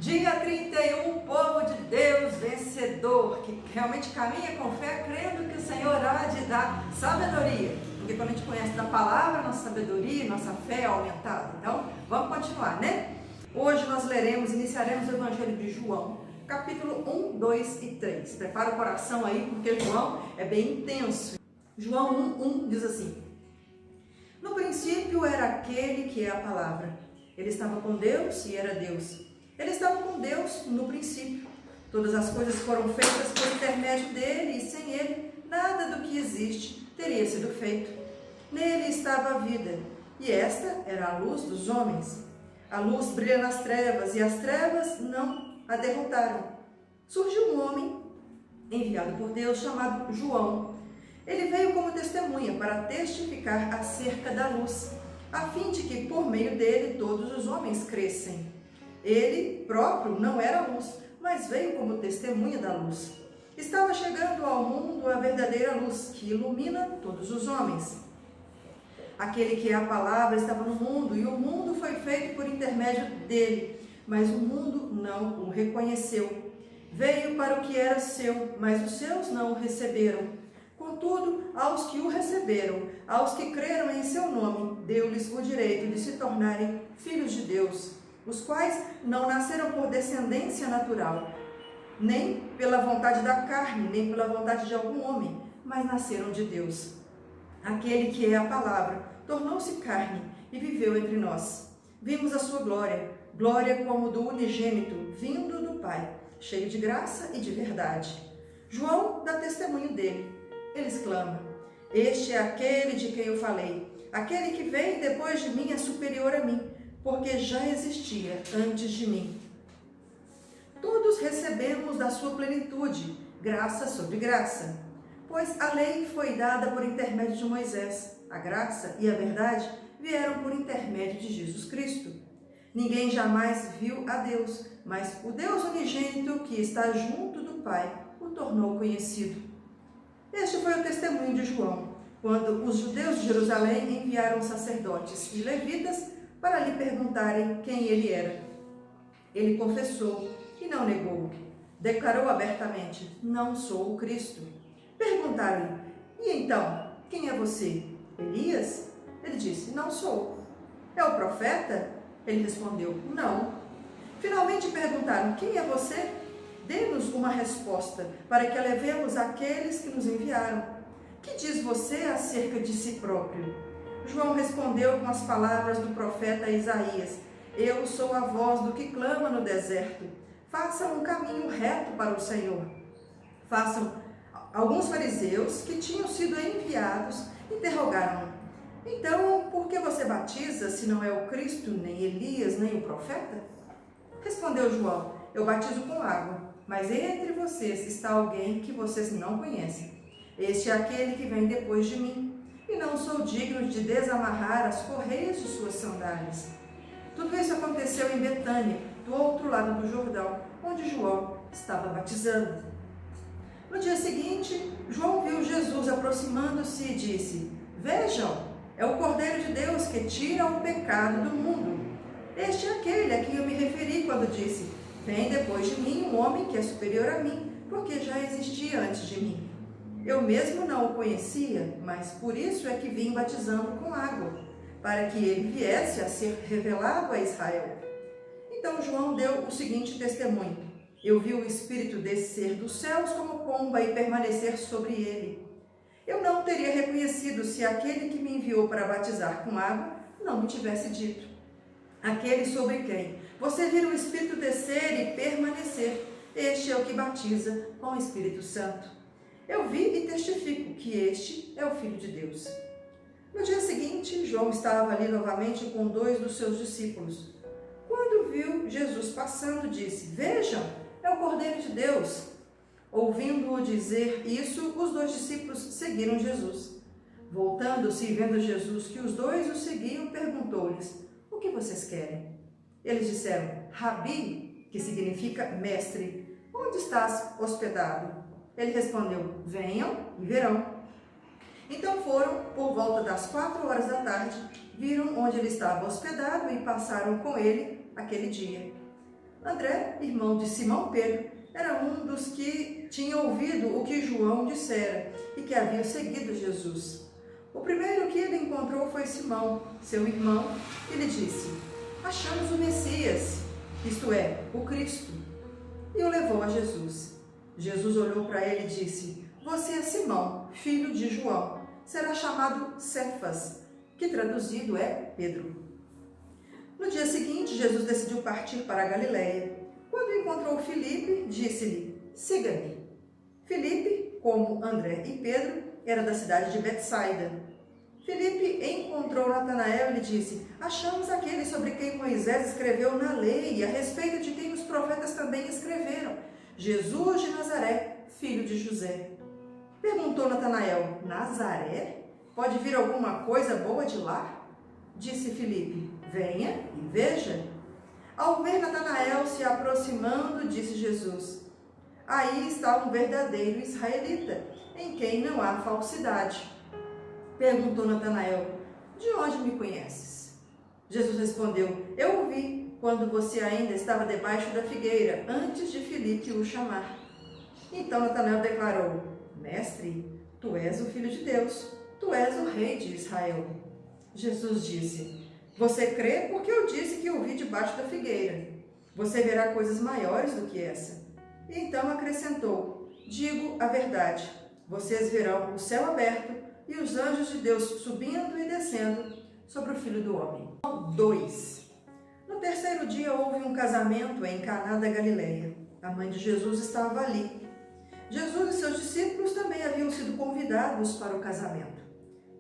Dia 31, povo de Deus vencedor, que realmente caminha com fé, crendo que o Senhor há de dar sabedoria. Porque quando a gente conhece da palavra, nossa sabedoria, nossa fé é aumentada. Então, vamos continuar, né? Hoje nós iniciaremos o Evangelho de João, capítulo 1, 2 e 3. Prepara o coração aí, porque João é bem intenso. João 1 diz assim: No princípio era aquele que é a palavra. Ele estava com Deus e era Deus. Ele estava com Deus no princípio. Todas as coisas foram feitas por intermédio dele, e sem ele, nada do que existe teria sido feito. Nele estava a vida, e esta era a luz dos homens. A luz brilha nas trevas, e as trevas não a derrotaram. Surgiu um homem enviado por Deus chamado João. Ele veio como testemunha para testificar acerca da luz, a fim de que por meio dele todos os homens crescem. Ele próprio não era luz, mas veio como testemunha da luz. Estava chegando ao mundo a verdadeira luz, que ilumina todos os homens. Aquele que é a palavra estava no mundo, e o mundo foi feito por intermédio dele, mas o mundo não o reconheceu. Veio para o que era seu, mas os seus não o receberam. Contudo, aos que o receberam, aos que creram em seu nome, deu-lhes o direito de se tornarem filhos de Deus, os quais não nasceram por descendência natural, nem pela vontade da carne, nem pela vontade de algum homem, mas nasceram de Deus. Aquele que é a palavra tornou-se carne e viveu entre nós. Vimos a sua glória, glória como do unigênito, vindo do Pai, cheio de graça e de verdade. João dá testemunho dele. Ele exclama: Este é aquele de quem eu falei. Aquele que veio depois de mim é superior a mim, porque já existia antes de mim. Todos recebemos da sua plenitude, graça sobre graça. Pois a lei foi dada por intermédio de Moisés, a graça e a verdade vieram por intermédio de Jesus Cristo. Ninguém jamais viu a Deus, mas o Deus unigênito que está junto do Pai o tornou conhecido. Este foi o testemunho de João, quando os judeus de Jerusalém enviaram sacerdotes e levitas para lhe perguntarem quem ele era. Ele confessou e não negou. Declarou abertamente: Não sou o Cristo. Perguntaram-lhe: E então, quem é você? Elias? Ele disse: Não sou. É o profeta? Ele respondeu: Não. Finalmente perguntaram: Quem é você? Dê-nos uma resposta, para que a levemos àqueles que nos enviaram. Que diz você acerca de si próprio? João respondeu com as palavras do profeta Isaías: Eu sou a voz do que clama no deserto. Façam um caminho reto para o Senhor. Alguns fariseus que tinham sido enviados interrogaram-no: Então, por que você batiza se não é o Cristo, nem Elias, nem o profeta? Respondeu João: Eu batizo com água, mas entre vocês está alguém que vocês não conhecem. Este é aquele que vem depois de mim, e não sou digno de desamarrar as correias de suas sandálias. Tudo isso aconteceu em Betânia, do outro lado do Jordão, onde João estava batizando. No dia seguinte, João viu Jesus aproximando-se e disse: Vejam, é o Cordeiro de Deus que tira o pecado do mundo. Este é aquele a quem eu me referi quando disse: Vem depois de mim um homem que é superior a mim, porque já existia antes de mim. Eu mesmo não o conhecia, mas por isso é que vim batizando com água, para que ele viesse a ser revelado a Israel. Então João deu o seguinte testemunho: Eu vi o Espírito descer dos céus como pomba e permanecer sobre ele. Eu não teria reconhecido se aquele que me enviou para batizar com água não me tivesse dito: Aquele sobre quem você vira o Espírito descer e permanecer, este é o que batiza com o Espírito Santo. Eu vi e testifico que este é o Filho de Deus. No dia seguinte, João estava ali novamente com 2 dos seus discípulos. Quando viu Jesus passando, disse: Vejam, é o Cordeiro de Deus. Ouvindo-o dizer isso, os 2 discípulos seguiram Jesus. Voltando-se e vendo Jesus que os 2 o seguiam, perguntou-lhes: O que vocês querem? Eles disseram: Rabi, que significa mestre, onde estás hospedado? Ele respondeu: Venham e verão. Então foram, por volta das 4 horas da tarde, viram onde ele estava hospedado e passaram com ele aquele dia. André, irmão de Simão Pedro, era um dos que tinha ouvido o que João dissera e que havia seguido Jesus. O primeiro que ele encontrou foi Simão, seu irmão, e lhe disse: achamos o Messias, isto é, o Cristo. E o levou a Jesus. Jesus olhou para ele e disse: você é Simão, filho de João. Será chamado Cefas, que traduzido é Pedro. No dia seguinte, Jesus decidiu partir para a Galiléia. Quando encontrou Filipe, disse-lhe: siga-me. Filipe, como André e Pedro, era da cidade de Betsaida. Filipe encontrou Natanael e lhe disse: achamos aquele sobre quem Moisés escreveu na lei, e a respeito de quem os profetas também escreveram, Jesus de Nazaré, filho de José. Perguntou Natanael: Nazaré? Pode vir alguma coisa boa de lá? Disse Filipe: venha e veja. Ao ver Natanael se aproximando, disse Jesus: aí está um verdadeiro israelita, em quem não há falsidade. Perguntou Natanael: de onde me conheces? Jesus respondeu: eu o vi quando você ainda estava debaixo da figueira, antes de Filipe o chamar. Então Natanael declarou: mestre, tu és o Filho de Deus, tu és o Rei de Israel. Jesus disse: você crê porque eu disse que o vi debaixo da figueira. Você verá coisas maiores do que essa. E então acrescentou: digo a verdade, vocês verão o céu aberto e os anjos de Deus subindo e descendo sobre o Filho do Homem. 2. No terceiro dia houve um casamento em Caná da Galileia. A mãe de Jesus estava ali. Jesus e seus discípulos também haviam sido convidados para o casamento.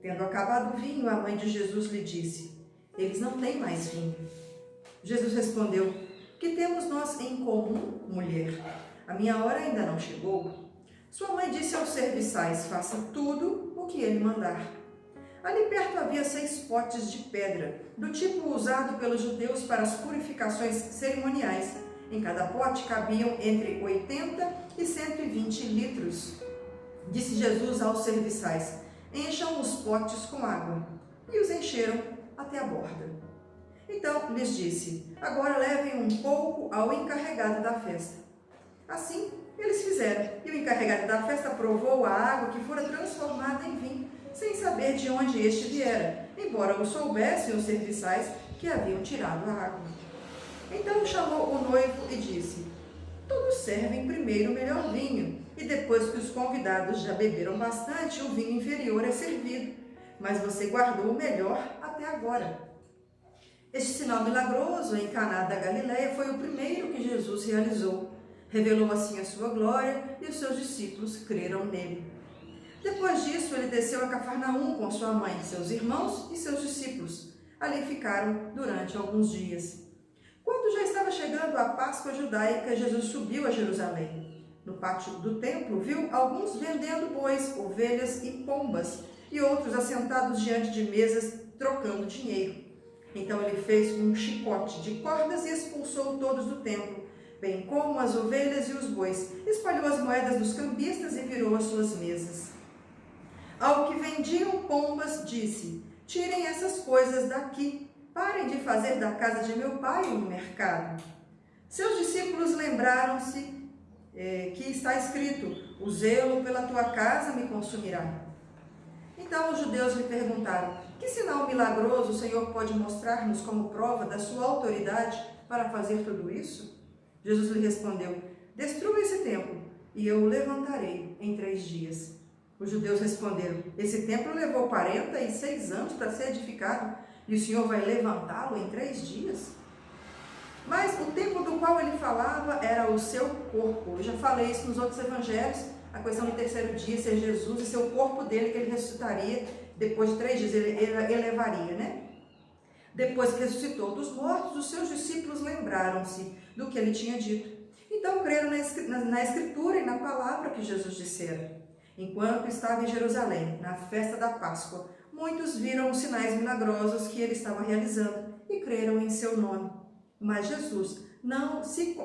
Tendo acabado o vinho, a mãe de Jesus lhe disse: eles não têm mais vinho. Jesus respondeu: que temos nós em comum, mulher? A minha hora ainda não chegou. Sua mãe disse aos serviçais: faça tudo o que ele mandar. Ali perto havia 6 potes de pedra, do tipo usado pelos judeus para as purificações cerimoniais. Em cada pote cabiam entre 80 e 120 litros. Disse Jesus aos serviçais: encham os potes com água. E os encheram até a borda. Então lhes disse: agora levem um pouco ao encarregado da festa. Assim eles fizeram, e o encarregado da festa provou a água que fora transformada em vinho, sem saber de onde este viera, embora o soubessem os serviçais que haviam tirado a água. Então chamou o noivo e disse: todos servem primeiro o melhor vinho, e depois que os convidados já beberam bastante, o vinho inferior é servido, mas você guardou o melhor até agora. Este sinal milagroso em Caná da Galileia foi o primeiro que Jesus realizou. Revelou assim a sua glória e os seus discípulos creram nele. Depois disso, ele desceu a Cafarnaum com sua mãe, seus irmãos e seus discípulos. Ali ficaram durante alguns dias. Quando já estava chegando a Páscoa judaica, Jesus subiu a Jerusalém. No pátio do templo, viu alguns vendendo bois, ovelhas e pombas, e outros assentados diante de mesas, trocando dinheiro. Então ele fez um chicote de cordas e expulsou todos do templo, bem como as ovelhas e os bois, espalhou as moedas dos cambistas e virou as suas mesas. Ao que vendiam pombas, disse: tirem essas coisas daqui, parem de fazer da casa de meu pai um mercado. Seus discípulos lembraram-se que está escrito: o zelo pela tua casa me consumirá. Então os judeus lhe perguntaram: que sinal milagroso o Senhor pode mostrar-nos como prova da sua autoridade para fazer tudo isso? Jesus lhe respondeu: destrua esse templo e eu o levantarei em 3 dias. Os judeus responderam: esse templo levou 46 anos para ser edificado e o Senhor vai levantá-lo em 3 dias? Mas o templo do qual ele falava era o seu corpo. Eu já falei isso nos outros evangelhos, a questão do terceiro dia ser Jesus e ser o corpo dele que ele ressuscitaria depois de 3 dias, ele elevaria, né? Depois que ressuscitou dos mortos, os seus discípulos lembraram-se do que ele tinha dito. Então creram na Escritura e na palavra que Jesus dissera. Enquanto estava em Jerusalém, na festa da Páscoa, muitos viram os sinais milagrosos que ele estava realizando e creram em seu nome. Mas Jesus não se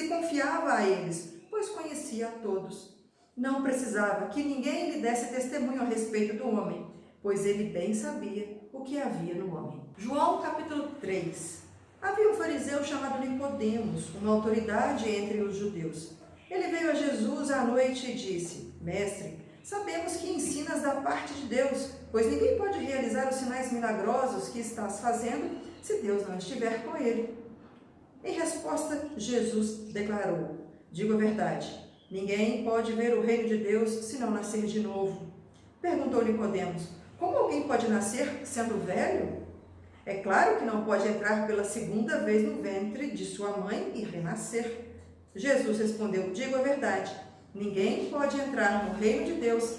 confiava a eles, pois conhecia a todos. Não precisava que ninguém lhe desse testemunho a respeito do homem, pois ele bem sabia o que havia no homem. João capítulo 3. Havia um fariseu chamado Nicodemos, uma autoridade entre os judeus. Ele veio a Jesus à noite e disse: Mestre, sabemos que ensinas da parte de Deus, pois ninguém pode realizar os sinais milagrosos que estás fazendo se Deus não estiver com ele. Em resposta, Jesus declarou: Digo a verdade, ninguém pode ver o reino de Deus se não nascer de novo. Perguntou Nicodemos: Como alguém pode nascer sendo velho? É claro que não pode entrar pela segunda vez no ventre de sua mãe e renascer. Jesus respondeu: Digo a verdade, ninguém pode entrar no reino de Deus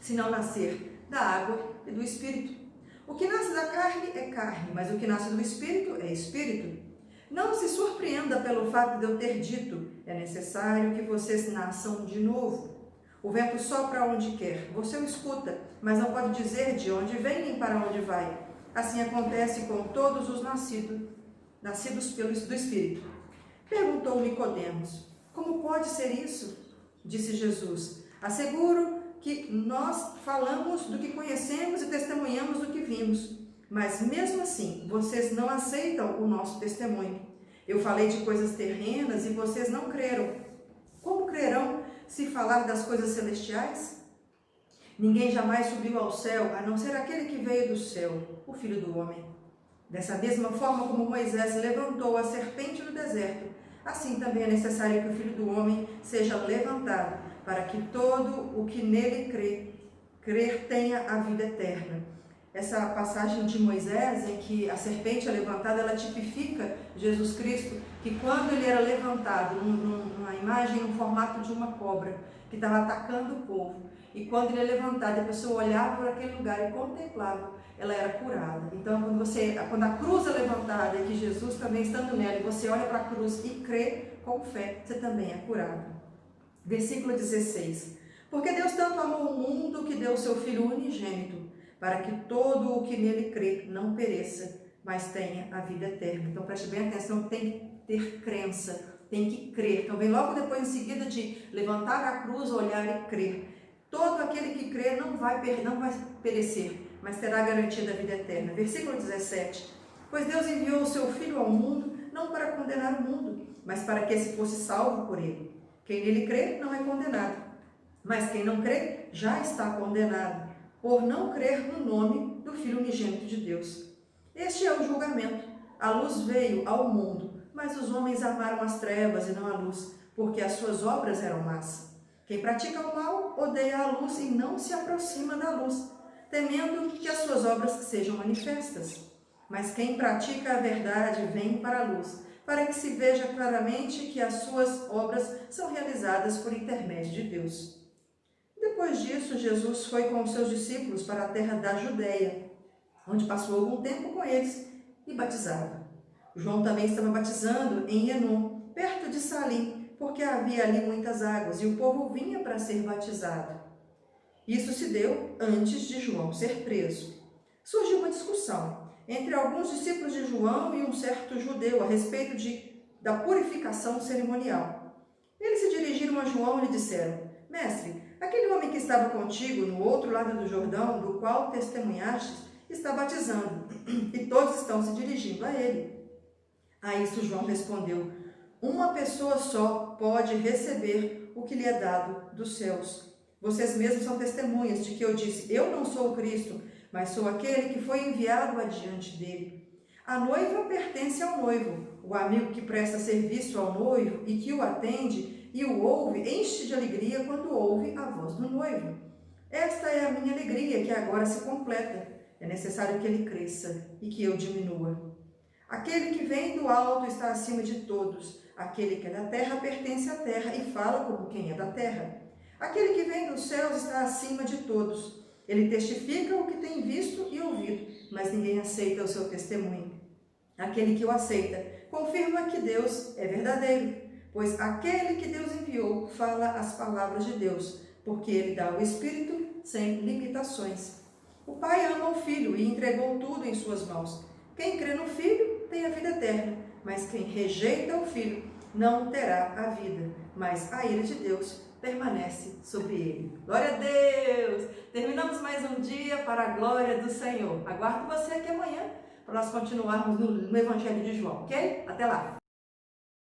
se não nascer da água e do Espírito. O que nasce da carne é carne, mas o que nasce do Espírito é Espírito. Não se surpreenda pelo fato de eu ter dito: é necessário que vocês nasçam de novo. O vento sopra onde quer, você o escuta, mas não pode dizer de onde vem nem para onde vai. Assim acontece com todos os nascidos do Espírito. Perguntou Nicodemos: Como pode ser isso? Disse Jesus: Asseguro que nós falamos do que conhecemos e testemunhamos do que vimos. Mas mesmo assim, vocês não aceitam o nosso testemunho. Eu falei de coisas terrenas e vocês não creram. Como crerão se falar das coisas celestiais? Ninguém jamais subiu ao céu, a não ser aquele que veio do céu, o Filho do Homem. Dessa mesma forma como Moisés levantou a serpente no deserto, assim também é necessário que o Filho do Homem seja levantado, para que todo o que nele crer tenha a vida eterna. Essa passagem de Moisés, em que a serpente é levantada, ela tipifica Jesus Cristo, que quando ele era levantado, numa imagem, no formato de uma cobra, que estava atacando o povo, e quando ele é levantado, a pessoa olhava para aquele lugar e contemplava, ela era curada. Então, quando a cruz é levantada e que Jesus também estando nela, e você olha para a cruz e crê com fé, você também é curado. Versículo 16. Porque Deus tanto amou o mundo que deu o seu Filho unigênito, para que todo o que nele crê não pereça, mas tenha a vida eterna. Então, preste bem atenção, tem que ter crença, tem que crer. Então, vem logo depois, em seguida, de levantar a cruz, olhar e crer. Todo aquele que crê não vai perecer, mas terá garantida a vida eterna. Versículo 17. Pois Deus enviou o seu Filho ao mundo, não para condenar o mundo, mas para que esse fosse salvo por ele. Quem nele crê não é condenado, mas quem não crê já está condenado, por não crer no nome do Filho unigênito de Deus. Este é o julgamento. A luz veio ao mundo, mas os homens amaram as trevas e não a luz, porque as suas obras eram más. Quem pratica o mal odeia a luz e não se aproxima da luz, temendo que as suas obras sejam manifestas. Mas quem pratica a verdade vem para a luz, para que se veja claramente que as suas obras são realizadas por intermédio de Deus. Depois disso, Jesus foi com os seus discípulos para a terra da Judeia, onde passou algum tempo com eles e batizava. João também estava batizando em Enom, perto de Salim, porque havia ali muitas águas, e o povo vinha para ser batizado. Isso se deu antes de João ser preso. Surgiu uma discussão entre alguns discípulos de João e um certo judeu a respeito da purificação cerimonial. Eles se dirigiram a João e lhe disseram: Mestre, aquele homem que estava contigo no outro lado do Jordão, do qual testemunhastes, está batizando, e todos estão se dirigindo a ele. A isso João respondeu: Uma pessoa só pode receber o que lhe é dado dos céus. Vocês mesmos são testemunhas de que eu disse: Eu não sou o Cristo, mas sou aquele que foi enviado adiante dele. A noiva pertence ao noivo. O amigo que presta serviço ao noivo e que o atende e o ouve, enche de alegria quando ouve a voz do noivo. Esta é a minha alegria, que agora se completa. É necessário que ele cresça e que eu diminua. Aquele que vem do alto está acima de todos. Aquele que é da terra pertence à terra e fala como quem é da terra. Aquele que vem dos céus está acima de todos. Ele testifica o que tem visto e ouvido, mas ninguém aceita o seu testemunho. Aquele que o aceita confirma que Deus é verdadeiro, pois aquele que Deus enviou fala as palavras de Deus, porque ele dá o Espírito sem limitações. O Pai ama o Filho e entregou tudo em suas mãos. Quem crê no Filho tem a vida eterna, mas quem rejeita o Filho não terá a vida, mas a ira de Deus permanece sobre ele. Glória a Deus! Terminamos mais um dia para a glória do Senhor. Aguardo você aqui amanhã para nós continuarmos no Evangelho de João, ok? Até lá!